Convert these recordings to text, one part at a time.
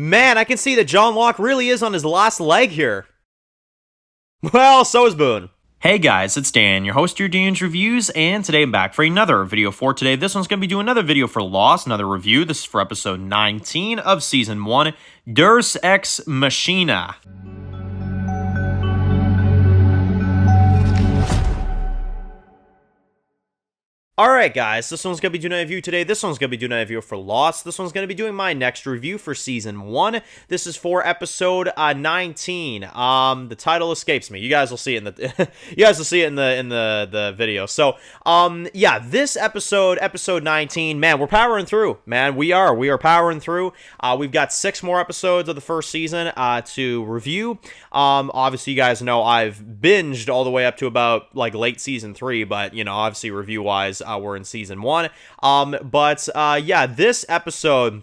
Man, I can see that John Locke really is on his last leg here. Well, so is Boone. Hey guys, it's Dan, your host of your Dan's Reviews, and today I'm back for another video for today. This one's going to be doing another video for Lost, another review. This is for episode 19 of season 1, Deus Ex Machina. Alright guys, this one's going to be doing a review today. This one's going to be doing a review for Lost. This one's going to be doing my next review for Season 1. This is for episode 19. The title escapes me. You guys will see it in the you guys will see it in the video. So, yeah, this episode 19, man, we're powering through. Man, we are powering through. We've got 6 more episodes of the first season to review. Obviously you guys know I've binged all the way up to about like late season 3, but you know, obviously review-wise we're in season 1. Yeah, this episode,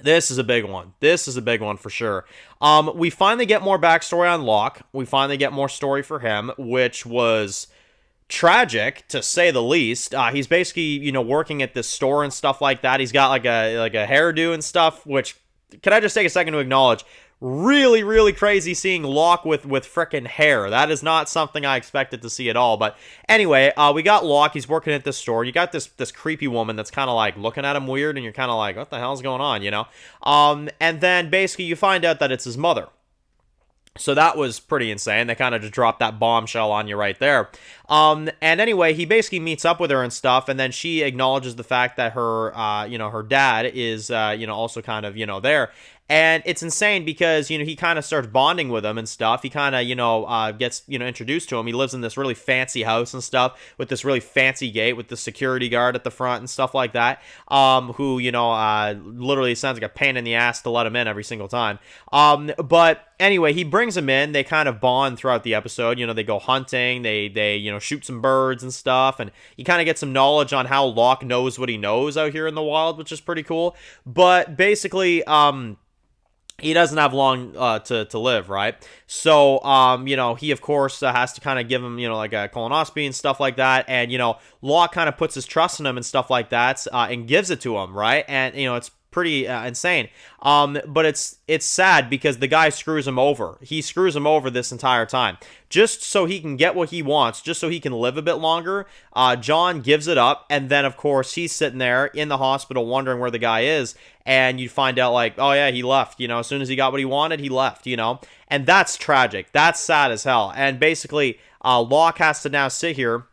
this is a big one. This is a big one for sure. We finally get more backstory on Locke. We finally get more story for him, which was tragic to say the least. He's basically, you know, working at this store and stuff like that. He's got like a hairdo and stuff, which, can I just take a second to acknowledge, really, really crazy seeing Locke with frickin' hair. That is not something I expected to see at all. But anyway, we got Locke. He's working at this store. You got this creepy woman that's kind of like looking at him weird, and you're kind of like, what the hell's going on, you know? And then basically you find out that it's his mother. So that was pretty insane. They kind of just dropped that bombshell on you right there. And anyway, he basically meets up with her and stuff, and then she acknowledges the fact that her, you know, her dad is, you know, also kind of, you know, there. And it's insane because, you know, he kind of starts bonding with him and stuff. He kind of, you know, gets, you know, introduced to him. He lives in this really fancy house and stuff with this really fancy gate with the security guard at the front and stuff like that, who, you know, literally sounds like a pain in the ass to let him in every single time. But anyway, he brings him in. They kind of bond throughout the episode. You know, they go hunting. They you know, shoot some birds and stuff. And you kind of get some knowledge on how Locke knows what he knows out here in the wild, which is pretty cool. But basically, he doesn't have long to live, right? So, you know, he, of course, has to kind of give him, you know, like a colonoscopy and stuff like that. And, you know, Locke kind of puts his trust in him and stuff like that and gives it to him, right? And, you know, it's pretty insane. But it's sad because the guy screws him over. He screws him over this entire time. Just so he can get what he wants, just so he can live a bit longer, John gives it up, and then, of course, he's sitting there in the hospital wondering where the guy is, and you find out, like, oh, yeah, he left, you know, as soon as he got what he wanted, he left, you know, and that's tragic. That's sad as hell, and basically, Locke has to now sit here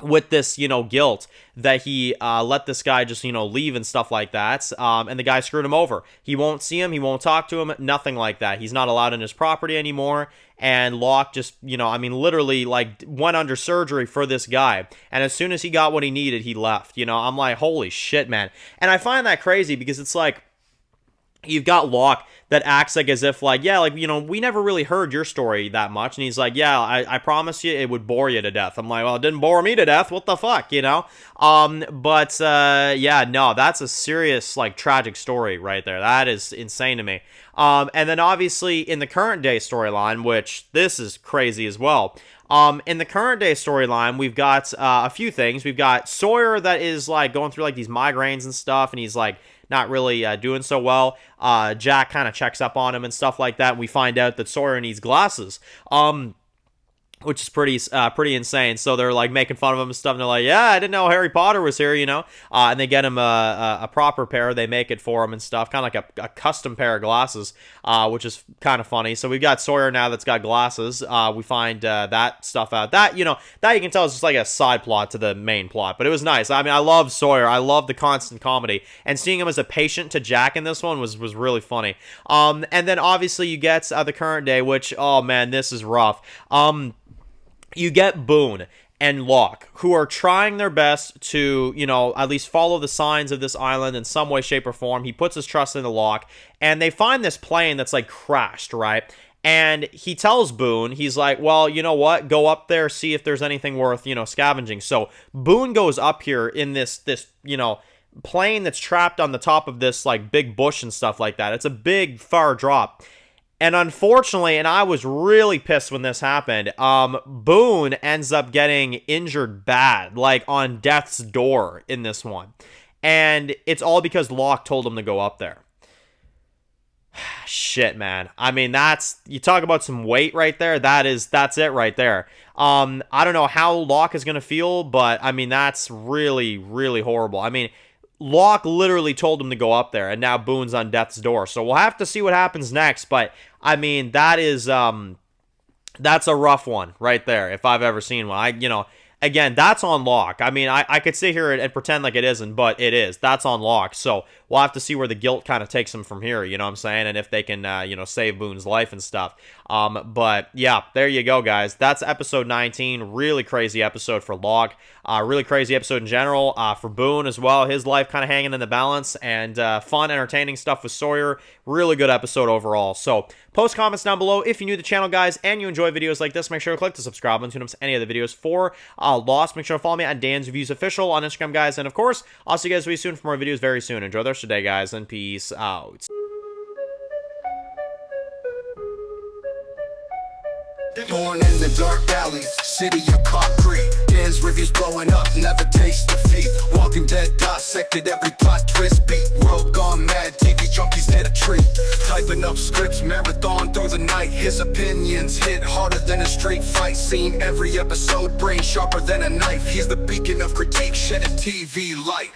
with this, you know, guilt that he let this guy just, you know, leave and stuff like that, and the guy screwed him over. He won't see him, he won't talk to him, nothing like that. He's not allowed in his property anymore, and Locke just, you know, I mean, literally, like, went under surgery for this guy, and as soon as he got what he needed, he left, you know? I'm like, holy shit, man. And I find that crazy because it's like, you've got Locke that acts like as if like, yeah, like, you know, we never really heard your story that much. And he's like, yeah, I promise you it would bore you to death. I'm like, well, it didn't bore me to death. What the fuck, you know? Yeah, no, that's a serious, like, tragic story right there. That is insane to me. And then obviously in the current day storyline, which this is crazy as well. In the current day storyline, we've got a few things. We've got Sawyer that is like going through like these migraines and stuff, and he's like not really doing so well. Jack kind of checks up on him and stuff like that, and we find out that Sawyer needs glasses. Which is pretty insane. So they're like making fun of him and stuff, and they're like, yeah, I didn't know Harry Potter was here, you know? And they get him a proper pair. They make it for him and stuff, kind of like a custom pair of glasses, which is kind of funny. So we've got Sawyer now that's got glasses. We find that stuff out. That, you know, that you can tell is just like a side plot to the main plot, but it was nice. I mean, I love Sawyer. I love the constant comedy, and seeing him as a patient to Jack in this one was really funny. And then obviously you get the current day, which, oh man, this is rough. You get Boone and Locke, who are trying their best to, you know, at least follow the signs of this island in some way, shape, or form. He puts his trust into Locke, and they find this plane that's, like, crashed, right? And he tells Boone, he's like, well, you know what? Go up there, see if there's anything worth, you know, scavenging. So Boone goes up here in this, you know, plane that's trapped on the top of this, like, big bush and stuff like that. It's a big, far drop. And unfortunately, and I was really pissed when this happened, Boone ends up getting injured bad, like on death's door in this one. And it's all because Locke told him to go up there. shit, man. I mean, you talk about some weight right there. That's it right there. I don't know how Locke is gonna feel, but I mean, that's really, really horrible. I mean, Locke literally told him to go up there, and now Boone's on death's door. So we'll have to see what happens next. But I mean, that's a rough one right there, if I've ever seen one. Again, that's on Locke. I mean, I could sit here and pretend like it isn't, but it is. That's on Locke. So we'll have to see where the guilt kind of takes him from here, you know what I'm saying? And if they can, save Boone's life and stuff. But yeah, there you go, guys. That's episode 19. Really crazy episode for Locke. Really crazy episode in general. For Boone as well. His life kind of hanging in the balance. And fun, entertaining stuff with Sawyer. Really good episode overall. So post comments down below if you're new to the channel, guys, and you enjoy videos like this. Make sure to click the subscribe button to miss any of the videos for Lost. Make sure to follow me at Dan's Reviews Official on Instagram, guys. And of course, I'll see you guys really soon for more videos very soon. Enjoy the rest of the day, guys, and peace out. Born in the dark alleys, city of concrete. Dan's reviews blowing up, never taste defeat. Walking Dead dissected every plot twist beat. World gone mad, TV junkies hit a treat. Typing up scripts, marathon through the night. His opinions hit harder than a street fight scene. Every episode, brain sharper than a knife. He's the beacon of critique, shedding TV light.